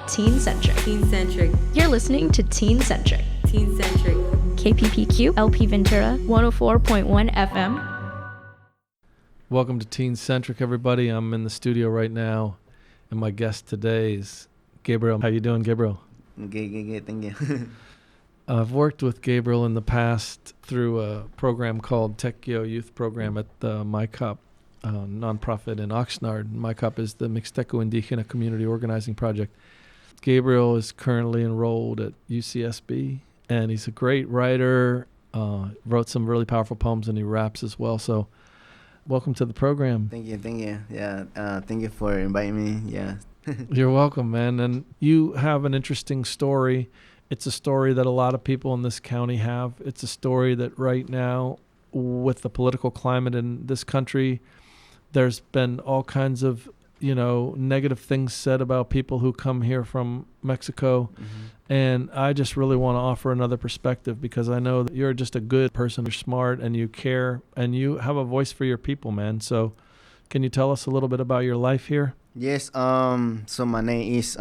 Teen-centric. Teen-centric. You're listening to Teen-centric. Teen-centric. KPPQ, LP Ventura, 104.1 FM. Welcome to Teen-centric, everybody. I'm in the studio right now, and my guest today is Gabriel. How you doing, Gabriel? Good, thank you. I've worked with Gabriel in the past through a program called Techio Youth Program at the MyCop nonprofit in Oxnard. MyCop is the Mixteco Indígena Community Organizing Project. Gabriel is currently enrolled at UCSB, and he's a great writer, wrote some really powerful poems, and he raps as well. So welcome to the program. Thank you. Yeah, thank you for inviting me. Yeah. You're welcome, man. And you have an interesting story. It's a story that a lot of people in this county have. It's a story that right now, with the political climate in this country, there's been all kinds of, negative things said about people who come here from Mexico. Mm-hmm. And I just really want to offer another perspective because I know that you're just a good person. You're smart and you care and you have a voice for your people, man. So can you tell us a little bit about your life here? Yes. So my name is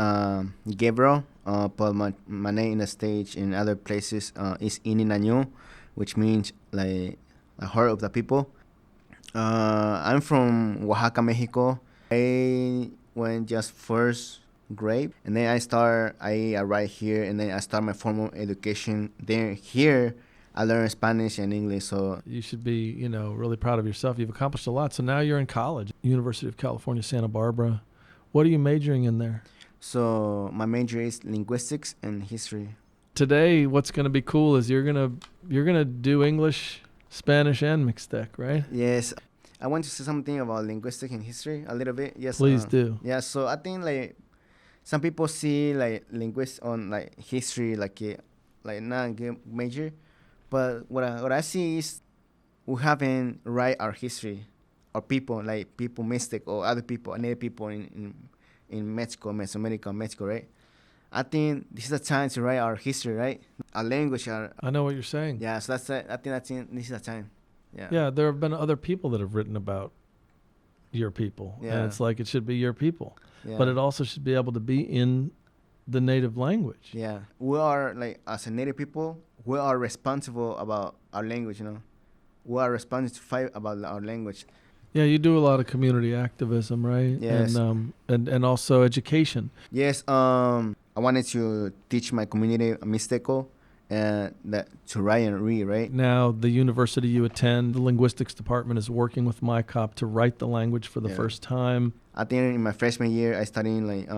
Gabriel. But my name in the stage in other places is Ininaño, which means like the heart of the people. I'm from Oaxaca, Mexico. I went just first grade, and then I arrived here, and then I start my formal education. Then here, I learned Spanish and English. So you should be, really proud of yourself. You've accomplished a lot. So now you're in college, University of California, Santa Barbara. What are you majoring in there? So my major is linguistics and history. Today, what's going to be cool is you're gonna do English, Spanish, and Mixtec, right? Yes. I want to say something about linguistics and history a little bit. Yes. Please do. Yeah. So I think like some people see like linguistics on like history like not a major, but what I see is we haven't write our history, our people like people Mixtec or other people, native people in Mexico, Mesoamerica, Mexico, right? I think this is the time to write our history, right? Our language. I know what you're saying. Yeah, so that's it. I think this is the time. Yeah. Yeah, there have been other people that have written about your people. Yeah. And it's like it should be your people. Yeah. But it also should be able to be in the native language. Yeah. We are, like, as a native people, we are responsible about our language, We are responsible to fight about our language. Yeah, you do a lot of community activism, right? Yes. And also education. Yes. I wanted to teach my community Mixteco that to write and read, right? Now, the university you attend, the linguistics department is working with MyCop to write the language for the first time. I think in my freshman year, I studied like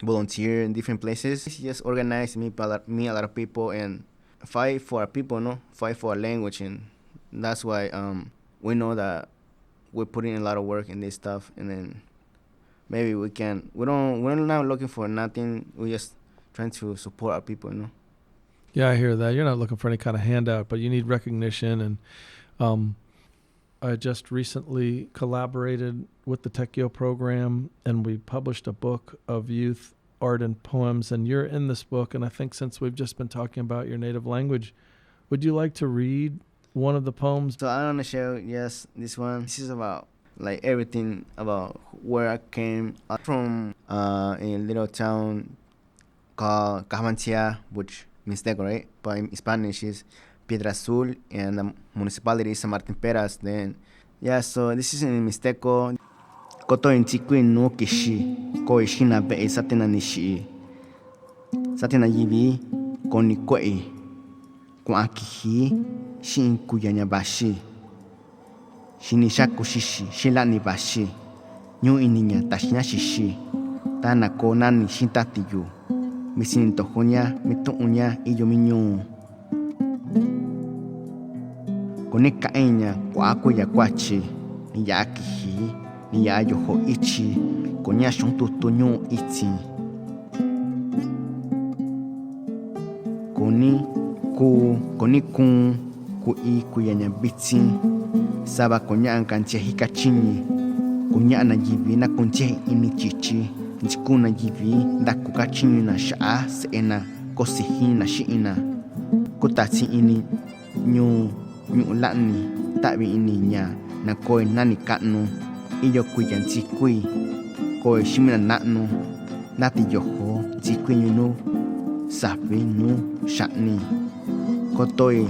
volunteer in different places. It's just organized me a lot of people and fight for our people, fight for our language, and that's why we know that we're putting a lot of work in this stuff, and then maybe we can. We're not looking for nothing. We're just trying to support our people, Yeah, I hear that. You're not looking for any kind of handout, but you need recognition. And I just recently collaborated with the Techio program, and we published a book of youth art and poems. And you're in this book, and I think since we've just been talking about your native language, would you like to read one of the poems? So I want to share, yes, this one. This is about like everything about where I came. I'm from a little town called Cajamantia, which Mixteco, right? But in Spanish is Piedra Azul, and the municipality is San Martin Peras. Then, yeah, so this is in Mixteco. Koto in Tikui no Kishi, Ko Ishina Be Satena Nishi, Satena Yivi, Koni Koi, Kwakihi, Shin Kuyanya Bashi, Shinishaku Shishi, Shilani Bashi, New Ininya Tashina Shishi, Tana Konani Shintatiyu. Misin tohonya, mitunya, iyo minyo. Koneka enya, kwako ya kwachi, ni ya akihi, ni ya yoho ichi, konya shontutonyo iti. Koni kun, kui kuyanya biti, saba konya ankantia hikachini, konya na jivi na kontia inichichi. Njikuna jivi ndaku kachini na shaa seena kosihi na shiina kutati ini nyu lani tabi ini nya na koe nani katnu iyo kuyanti kui koe shimina natnu nati yoho Zikwinu, Sapinu, Shatni, Kotoi.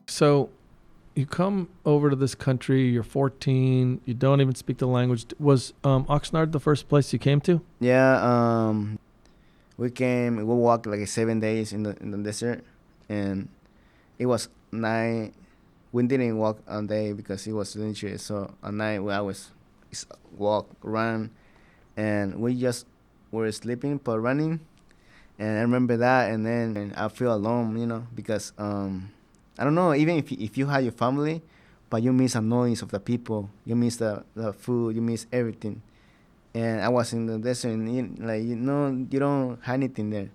So you come over to this country, you're 14, you don't even speak the language. Was Oxnard the first place you came to? Yeah, we walked like 7 days in the desert, and it was night. We didn't walk on day because it was dangerous. So at night we always walk, run, and we just were sleeping but running. And I remember that, and then I feel alone, because I don't know, even if you have your family, but you miss the noise of the people, you miss the food, you miss everything. And I was in the desert, and you don't have anything there.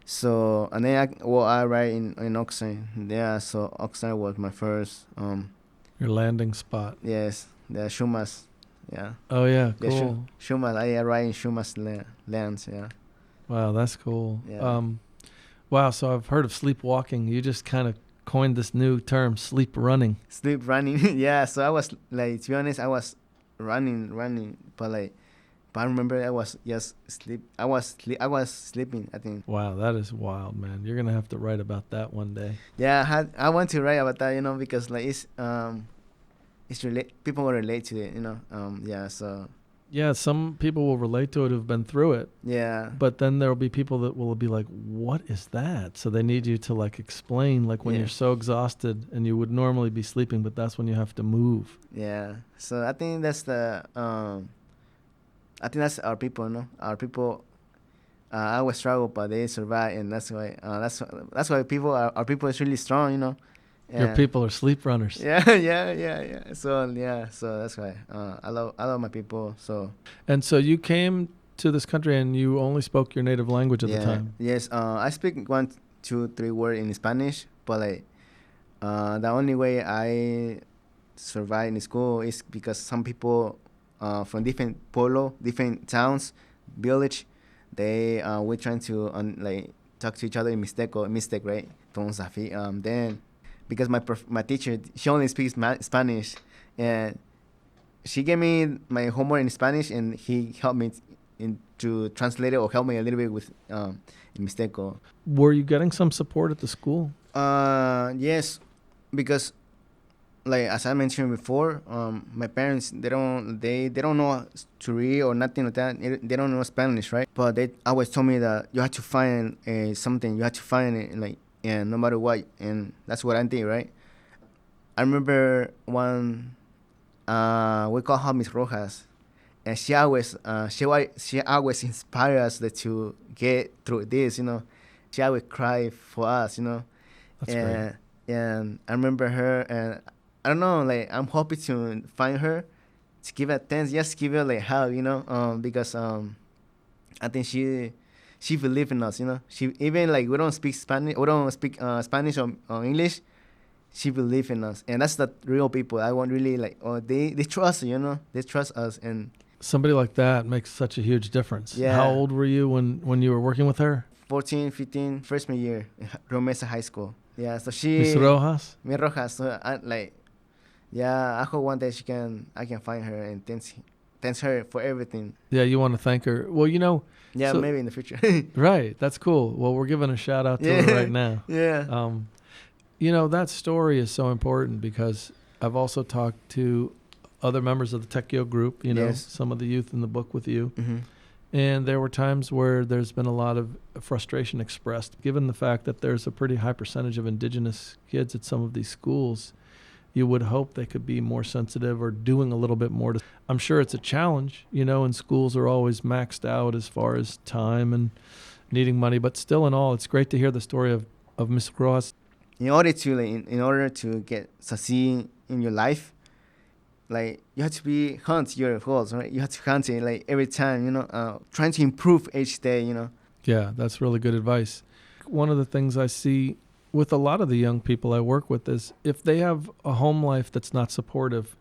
So, and then I arrived in Oaxaca. Yeah, so Oaxaca was my first. Your landing spot. Yes, the Shumas. Yeah. Oh yeah, The cool. Shumas. I arrived in Shumas lands. Yeah. Wow, that's cool. Yeah. Wow, so I've heard of sleepwalking. You just kind of coined this new term, sleep running. Sleep running. Yeah. So I was to be honest, I was running, but I remember I was just sleep. I was sleeping, I think. Wow, that is wild, man. You're gonna have to write about that one day. Yeah, I want to write about that, because it's people will relate to it, yeah. So. Yeah, some people will relate to it who've been through it. Yeah. But then there'll be people that will be like, "What is that?" So they need you to explain, when you're so exhausted and you would normally be sleeping, but that's when you have to move. Yeah. So I think that's our people, no? Our people always struggle, but they survive, and that's why our people is really strong, Your people are sleep runners. Yeah. So that's why I love my people. So. And so you came to this country and you only spoke your native language at the time. Yes. I speak 1, 2, 3 words in Spanish, but the only way I survive in school is because some people from different different towns, village, we're trying to talk to each other in Mixteco, right? Then because my teacher, she only speaks Spanish, and she gave me my homework in Spanish, and he helped me to translate it or help me a little bit with in Mixteco. Were you getting some support at the school? Yes, because as I mentioned before, my parents they don't know to read or nothing like that. They don't know Spanish, right? But they always told me that you have to find something. You have to find it and no matter what, and that's what I did, right? I remember one we call her Miss Rojas, and she always inspires us to get through this, She always cry for us, That's great. And I remember her, and I don't know, I'm hoping to find her, to give her thanks, just give her help, because I think she believes in us, She even we don't speak Spanish, Spanish or English. She believes in us, and that's the real people. I want really they trust, they trust us, and Somebody like that makes such a huge difference. Yeah. How old were you when you were working with her? 14, 15, freshman year, Romesa High School. Yeah, so Miss Rojas? Miss Rojas. So I hope one day I can find her and thanks her for everything. Yeah, you want to thank her. Well, Yeah, So- maybe in the future. right. That's cool. Well, we're giving a shout out to her right now. Yeah. That story is so important because I've also talked to other members of the Techio group, Yes. some of the youth in the book with you. Mm-hmm. And there were times where there's been a lot of frustration expressed, given the fact that there's a pretty high percentage of Indigenous kids at some of these schools. You would hope they could be more sensitive or doing a little bit more. I'm sure it's a challenge, and schools are always maxed out as far as time and needing money. But still in all, it's great to hear the story of Miss Rojas. In order to get succeed in your life, you have to be hunt your goals, right? You have to hunt it every time, trying to improve each day, Yeah, that's really good advice. One of the things I see with a lot of the young people I work with is if they have a home life that's not supportive,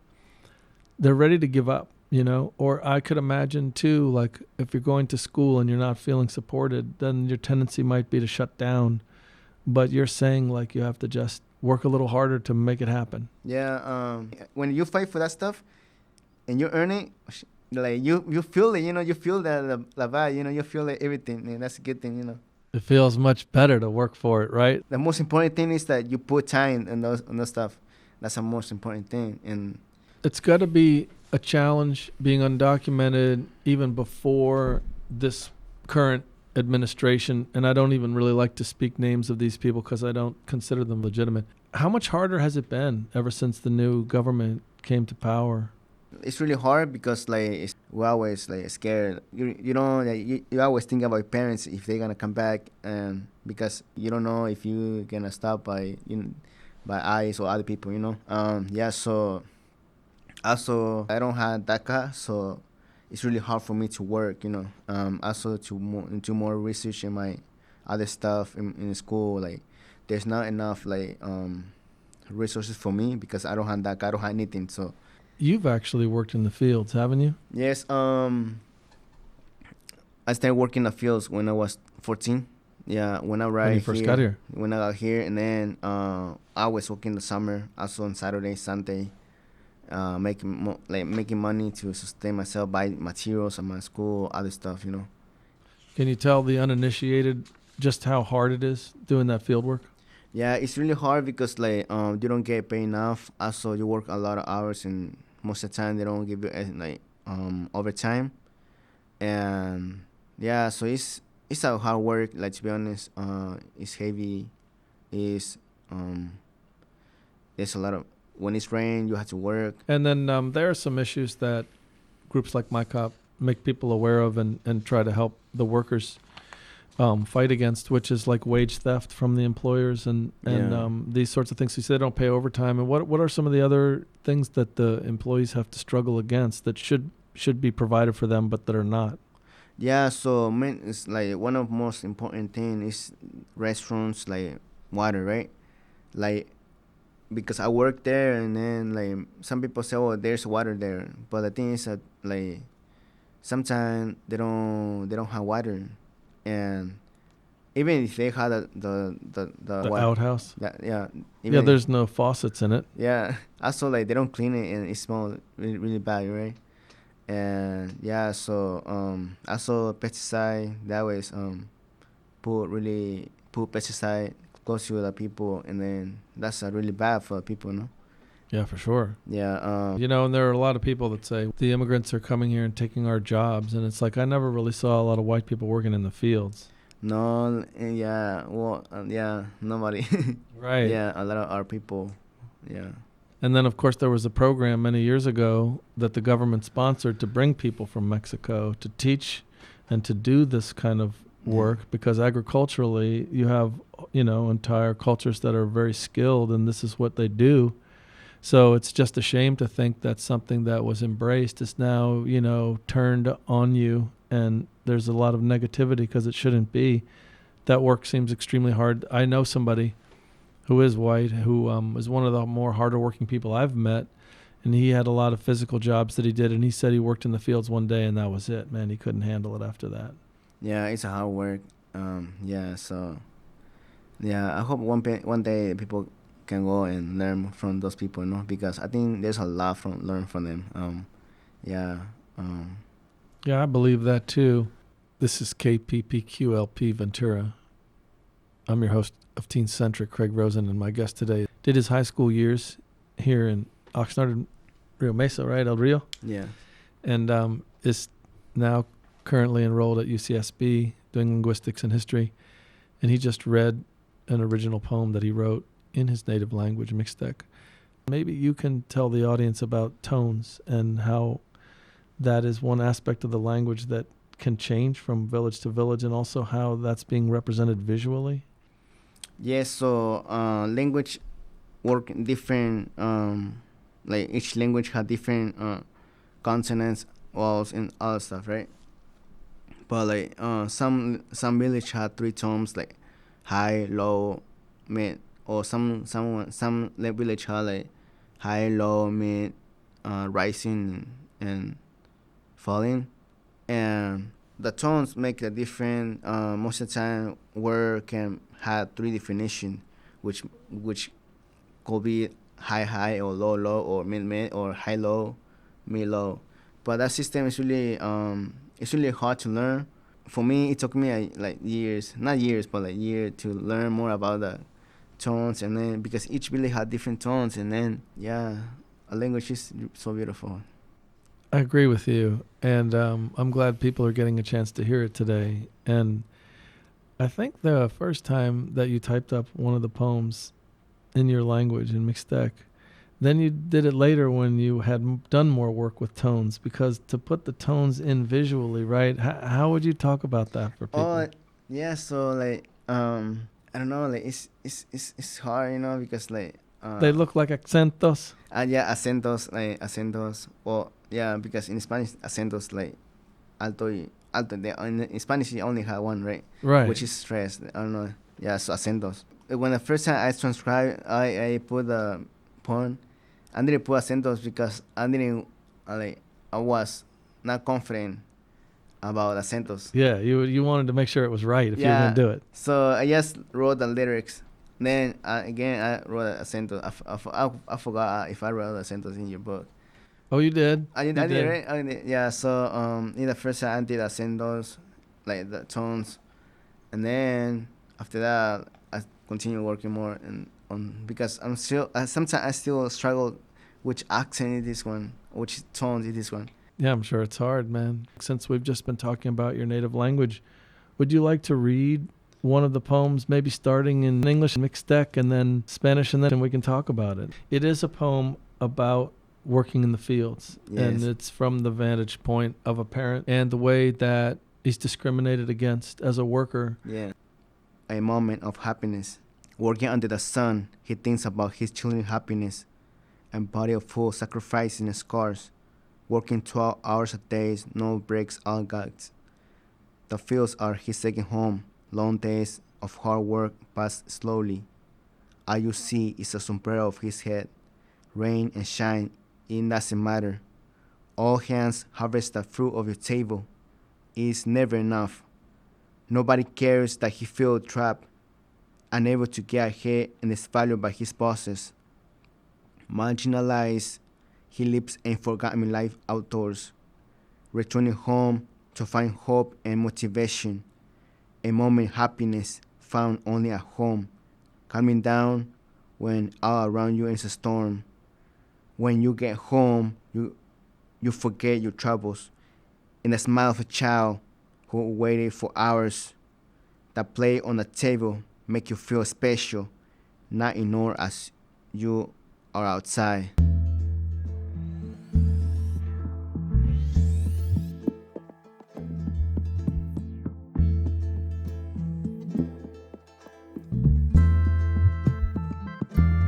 they're ready to give up, Or I could imagine too, if you're going to school and you're not feeling supported, then your tendency might be to shut down. But you're saying you have to just work a little harder to make it happen. Yeah. When you fight for that stuff and you earn it, Like you feel it, you feel the vibe, you feel it, everything, and that's a good thing. It feels much better to work for it, right? The most important thing is that you put time on those stuff. That's the most important thing. And It's got to be a challenge being undocumented even before this current administration. And I don't even really like to speak names of these people because I don't consider them legitimate. How much harder has it been ever since the new government came to power? it's really hard because we're always like scared. You always think about your parents if they're gonna come back, and because you don't know if you're gonna stop by ICE or other people. Yeah. So also I don't have DACA, so it's really hard for me to work. Also to do more research in my other stuff in school. Like there's not enough resources for me because I don't have DACA. I don't have anything. So. You've actually worked in the fields, haven't you? Yes. I started working in the fields when I was 14. Yeah, when you first got here. When I got here, and then I was working in the summer, also on Saturday, Sunday, making money to sustain myself, buy materials at my school, other stuff. Can you tell the uninitiated just how hard it is doing that field work? Yeah, it's really hard because you don't get paid enough. Also, you work a lot of hours, and most of the time they don't give you overtime. And yeah, so it's a hard work. Like, to be honest, it's heavy. It's there's a lot of, when it's rain, you have to work. And then there are some issues that groups like My Cop make people aware of and try to help the workers fight against, which is like wage theft from the employers and these sorts of things. So you say they don't pay overtime. And what are some of the other things that the employees have to struggle against that should be provided for them but that are not? Yeah, so it's like one of the most important thing is restaurants, like water, right? Like, because I work there, and then some people say, oh, there's water there, but the thing is that sometimes they don't have water. And even if they had the water, outhouse, yeah, there's no faucets in it. Yeah, also they don't clean it, and it smells really, really bad, right? And yeah, so also pesticide, that way put pesticide close to the people, and then that's really bad for people, no? Yeah, for sure. Yeah. And there are a lot of people that say the immigrants are coming here and taking our jobs. And it's like, I never really saw a lot of white people working in the fields. No, yeah. Well, yeah, nobody. Right. Yeah, a lot of our people. Yeah. And then, of course, there was a program many years ago that the government sponsored to bring people from Mexico to teach and to do this kind of work, because agriculturally you have, entire cultures that are very skilled, and this is what they do. So it's just a shame to think that something that was embraced is now, turned on you, and there's a lot of negativity because it shouldn't be. That work seems extremely hard. I know somebody who is white who is one of the more harder working people I've met, and he had a lot of physical jobs that he did, and he said he worked in the fields one day and that was it. Man, he couldn't handle it after that. Yeah, it's a hard work. So I hope one day people can go and learn from those people, because I think there's a lot learn from them. Yeah, I believe that too. This is KPPQLP Ventura. I'm your host of Teen Centric, Craig Rosen, and my guest today did his high school years here in Oxnard and Rio Mesa, right? El Rio? Yeah. And is now currently enrolled at UCSB doing linguistics and history. And he just read an original poem that he wrote in his native language, Mixtec. Maybe you can tell the audience about tones and how that is one aspect of the language that can change from village to village, and also how that's being represented visually. Yes, so language work in different, like each language had different consonants, vowels, and other stuff, right? But some village had 3 tones, like high, low, mid. Or some village had like high, low, mid, rising, and falling, and the tones make a different. Most of the time, word can have 3 definition, which could be high, or low, or mid, or high, low, mid, low. But that system is really it's really hard to learn. For me, it took me like years, not years, but like year to learn more about the tones, and then because each village had different tones, and then a language is so beautiful. I agree with you, and I'm glad people are getting a chance to hear it today. And I think the first time that you typed up one of the poems in your language in Mixtec, then you did it later when you had done more work with tones, because to put the tones in visually, right? How would you talk about that for people? Oh, yeah. So like I don't know, like it's hard, because like They look like acentos. acentos. Well, yeah, because in Spanish acentos like alto y alto. In Spanish you only have one, right? Right. Which is stressed. I don't know. Yeah, so acentos. When the first time I transcribed, I put the poem. I didn't put acentos because I was not confident about acentos. Yeah, you wanted to make sure it was right if you were going to do it. So I just wrote the lyrics. Then again I wrote acentos. I forgot if I wrote acentos in your book. Oh, you did? I did, right? I did. Yeah, so in the first time I did acentos, like the tones. And then after that I continue working more on because I'm still sometimes I still struggle which accent is this one, which tones is this one. Yeah, I'm sure it's hard, man. Since we've just been talking about your native language, would you like to read one of the poems, maybe starting in English, Mixtec, and then Spanish, and then we can talk about it? It is a poem about working in the fields, and it's from the vantage point of a parent and the way that he's discriminated against as a worker. Yeah, a moment of happiness. Working under the sun, he thinks about his children's happiness and body of full sacrifice and scars. Working 12 hours a day, no breaks, all guts. The fields are his second home. Long days of hard work pass slowly. All you see is a sombrero of his head. Rain and shine, it doesn't matter. All hands harvest the fruit of your table. It is never enough. Nobody cares that he feels trapped, unable to get ahead and is valued by his bosses. Marginalized, he lives a forgotten life outdoors, returning home to find hope and motivation, a moment of happiness found only at home, calming down when all around you is a storm. When you get home, you forget your troubles, in the smile of a child who waited for hours. That play on the table make you feel special, not ignored as you are outside.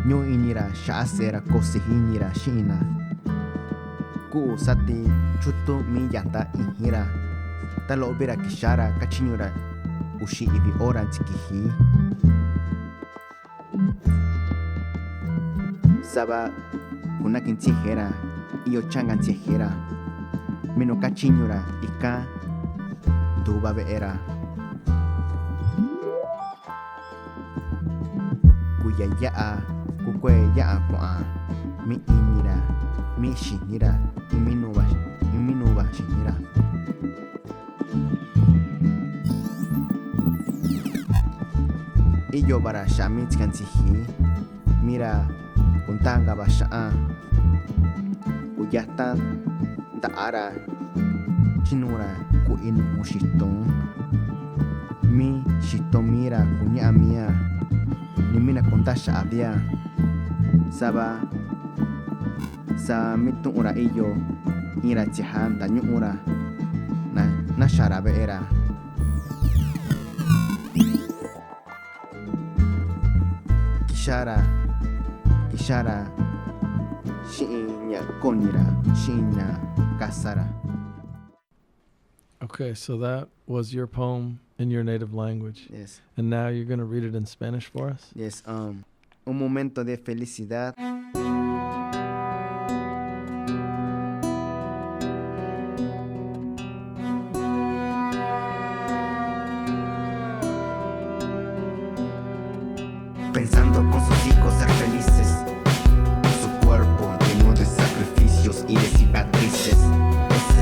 Nyo inira shaasera kosihinira shina. Ku sati chuto mi yata inhira. Talo obera kishara kachinyura ushi ibi ora tikihi. Saba kunakin tijera iyo changan tijera. Mino kachinyura ika duba beera. Kuya yaa kukwe yaa kwa mi inira mi shinira iminuba shinira. Iyo bara shamit kantihi mira kuntanga basha uyata daara chinura ku inu mushiton mi shitomira kunya mia nimina kontasha abia saba sa mitun ura iyo ira tihan da nyura na sharabe era. Kishara shinya konira shinya kasara. Okay, so that was your poem in your native language. Yes. And now you're going to read it in Spanish for us? Yes. Un momento de felicidad. Pensando con sus hijos ser felices, su cuerpo lleno de sacrificios y de cicatrices. Es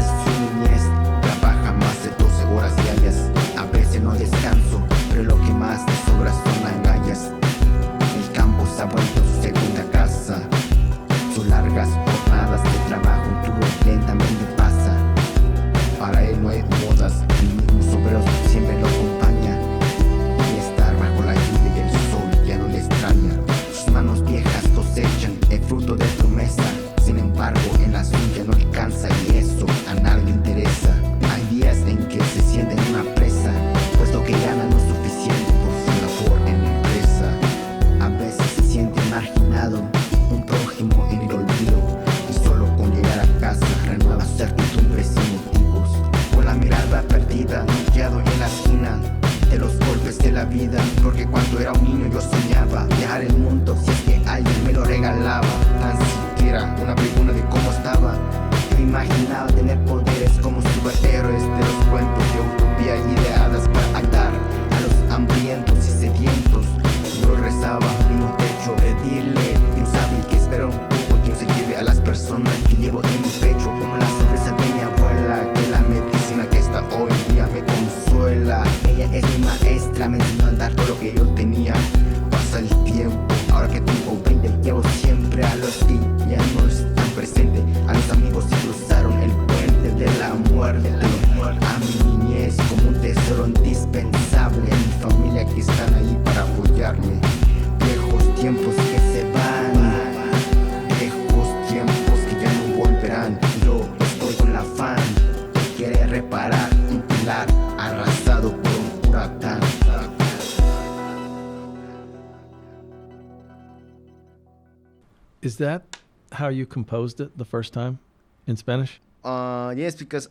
vida, noqueado en la esquina de los golpes de la vida, porque cuando era un niño yo soñaba viajar el mundo si es que alguien me lo regalaba, tan siquiera una pregunta de cómo estaba. Yo imaginaba tener poderes como superhéroes de los cuentos de utopía ideadas para ayudar a los hambrientos y sedientos. Yo rezaba en un techo, pedirle Dios sabe que espero un poco que se lleve a las personas que llevo en mi pecho, como la sonrisa de mi abuela, que la medicina que está hoy en día me consuela. Ella es mi maestra, me enseñó a dar todo lo que yo tenía. Pasa el tiempo, ahora que tengo 20, llevo siempre a los que ya no están presentes, a los amigos que cruzaron el puente de la muerte, a mi niñez como un tesoro indispensable, a mi familia que están ahí para apoyarme. Viejos tiempos que se van, viejos tiempos que ya no volverán. Yo estoy con el afán de querer reparar un pilar arrasado por un huracán. Is that how you composed it the first time in Spanish? Yes, because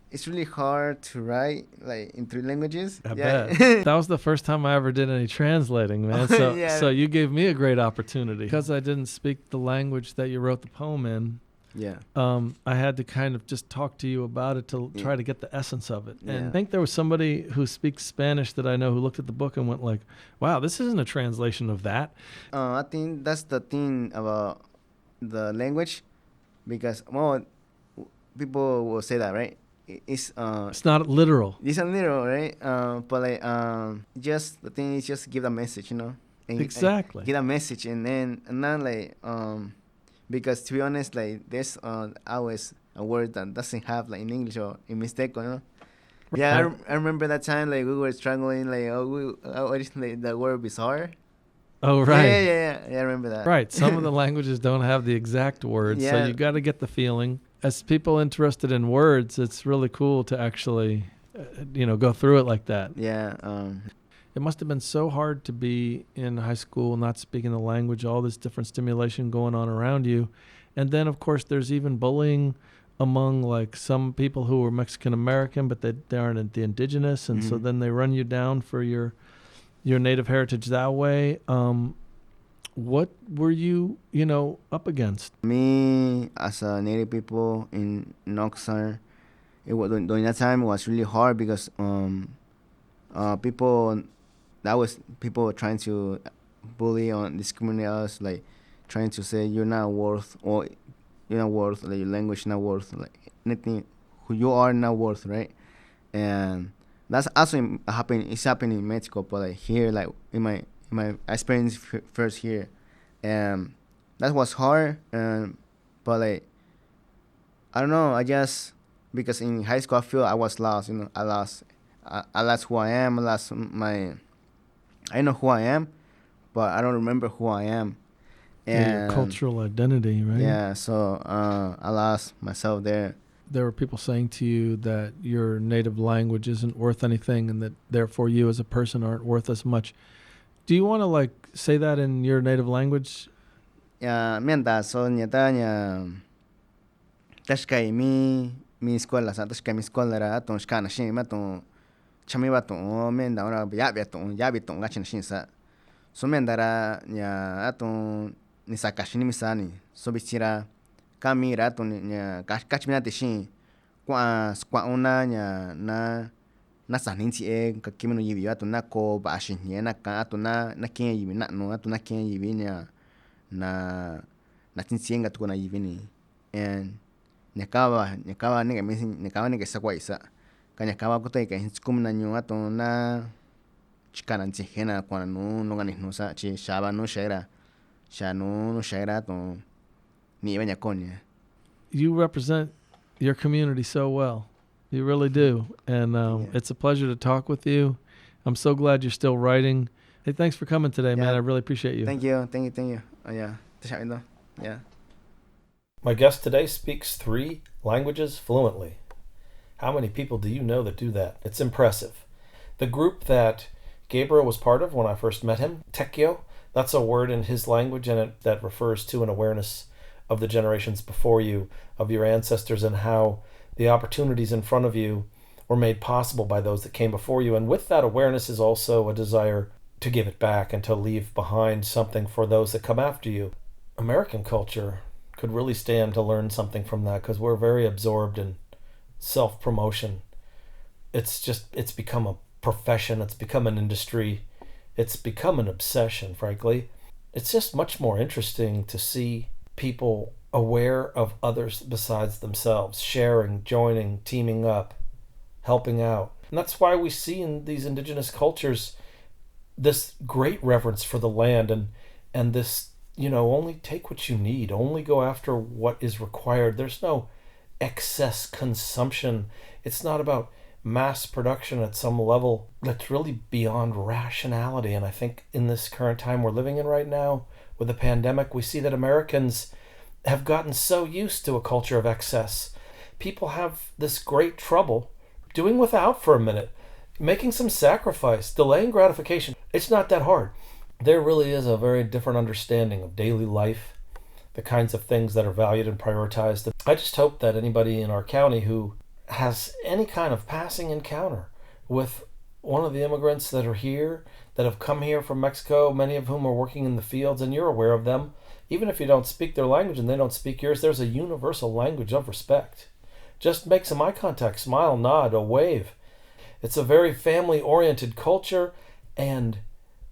it's really hard to write like in 3 languages. I bet. That was the first time I ever did any translating, man. So, Yeah. so you gave me a great opportunity. Because I didn't speak the language that you wrote the poem in, Yeah. I had to kind of just talk to you about it to Yeah. try to get the essence of it. And Yeah. I think there was somebody who speaks Spanish that I know who looked at the book and went like, wow, this isn't a translation of that. I think that's the thing about the language, because well, people will say that, right? It's not literal. it's a little, right? But like just the thing is just give a message, you know. And Exactly. give a message, and then like because to be honest, like there's always a word that doesn't have like in English or in Mixteco, you know. Yeah, I remember that time like we were struggling like like the word bizarre. Oh, right. Yeah, I remember that. Right. Some of the languages don't have the exact words, so Yeah. you got to get the feeling. As people interested in words, it's really cool to actually, go through it like that. Yeah. It must have been so hard to be in high school, not speaking the language, all this different stimulation going on around you. And then, of course, there's even bullying among like some people who are Mexican American, but they aren't the indigenous. And so Mhm. then they run you down for your native heritage that way. What were you, up against? Me as a native people in Oaxaca, it was during that time it was really hard because people trying to bully or discriminate us, like trying to say you're not worth, or you're not worth, like your language not worth, like anything, who you are not worth, right? And that's also it's happening in Mexico, but like here, like in my experience first here, and that was hard. But like I don't know, I just, because in high school I feel I was lost, I lost who I am, I know who I am, but I don't remember who I am. Your cultural identity, right? Yeah, so I lost myself there. There were people saying to you that your native language isn't worth anything and that therefore you as a person aren't worth as much. Do you want to like say that in your native language? Mientras so nyata tashkai mi escuela sa tashkai mi escuela era ton shkana shin ma ton chami ba ton menda ora ya bi ton gachin shin sa so menda ra nya aton ni sakashini misani so bichira kamira ton nya kachmina te shin kwa una nya na sanin ti e ka kimino yibi aton na ko ba shin nya na ka aton na ken yibi na no aton na ken yibi nya na tinsienga tu na yibi ni and nyakaba nega sakwa isa kanyakaba ko te ka hinskum na nyu aton na chikana ntsihena kwa no ganis no sa chi shaba no shera ton ni banya konya. You represent your community so well. You really do. And it's a pleasure to talk with you. I'm so glad you're still writing. Hey, thanks for coming today, man. I really appreciate you. Thank you. Oh, yeah. Yeah. My guest today speaks 3 languages fluently. How many people do you know that do that? It's impressive. The group that Gabriel was part of when I first met him, Tekio, that's a word in his language, and that refers to an awareness of the generations before you, of your ancestors, and how the opportunities in front of you were made possible by those that came before you. And with that awareness is also a desire to give it back and to leave behind something for those that come after you. American culture could really stand to learn something from that, because we're very absorbed in self-promotion. It's become a profession. It's become an industry. It's become an obsession, frankly. It's just much more interesting to see people aware of others besides themselves, sharing, joining, teaming up, helping out. And that's why we see in these indigenous cultures this great reverence for the land and this, only take what you need, only go after what is required. There's no excess consumption. It's not about mass production at some level that's really beyond rationality. And I think in this current time we're living in right now with the pandemic, we see that Americans have gotten so used to a culture of excess. People have this great trouble doing without for a minute, making some sacrifice, delaying gratification. It's not that hard. There really is a very different understanding of daily life, the kinds of things that are valued and prioritized. I just hope that anybody in our county who has any kind of passing encounter with one of the immigrants that are here, that have come here from Mexico, many of whom are working in the fields, and you're aware of them, even if you don't speak their language and they don't speak yours, there's a universal language of respect. Just make some eye contact, smile, nod, a wave. It's a very family-oriented culture, and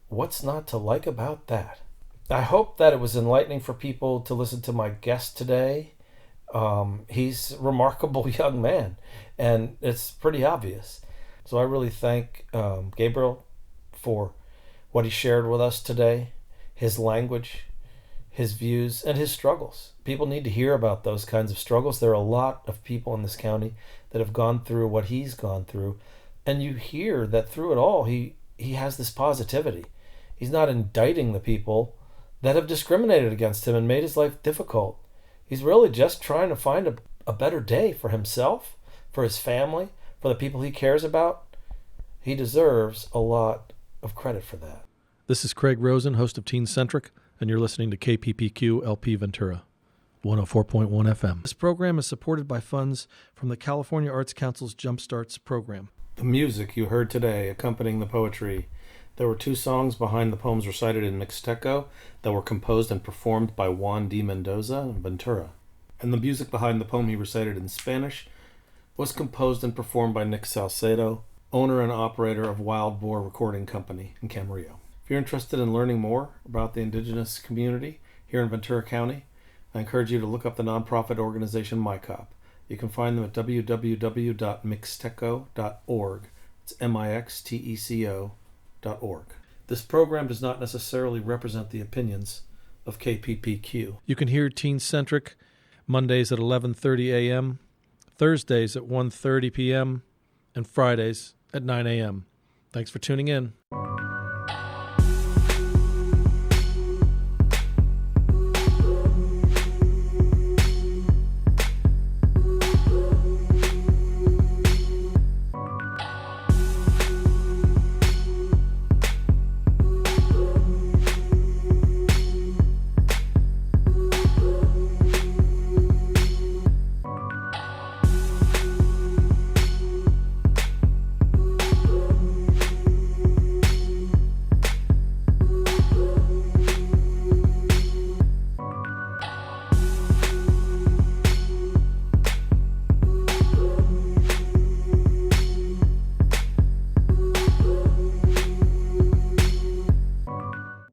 what's not to like about that? I hope that it was enlightening for people to listen to my guest today. He's a remarkable young man, and it's pretty obvious. So I really thank Gabriel for what he shared with us today, his language, his views, and his struggles. People need to hear about those kinds of struggles. There are a lot of people in this county that have gone through what he's gone through, and you hear that through it all, he has this positivity. He's not indicting the people that have discriminated against him and made his life difficult. He's really just trying to find a better day for himself, for his family, for the people he cares about. He deserves a lot of credit for that. This is Craig Rosen, host of Teen-Centric, and you're listening to KPPQ LP Ventura, 104.1 FM. This program is supported by funds from the California Arts Council's Jumpstarts program. The music you heard today accompanying the poetry, there were 2 songs behind the poems recited in Mixteco that were composed and performed by Juan D. Mendoza and Ventura. And the music behind the poem he recited in Spanish was composed and performed by Nick Salcedo, owner and operator of Wild Boar Recording Company in Camarillo. If you're interested in learning more about the Indigenous community here in Ventura County, I encourage you to look up the nonprofit organization MyCop. You can find them at www.mixteco.org. It's MIXTECO.org. This program does not necessarily represent the opinions of KPPQ. You can hear Teen-Centric Mondays at 11:30 a.m., Thursdays at 1:30 p.m., and Fridays at 9 a.m. Thanks for tuning in.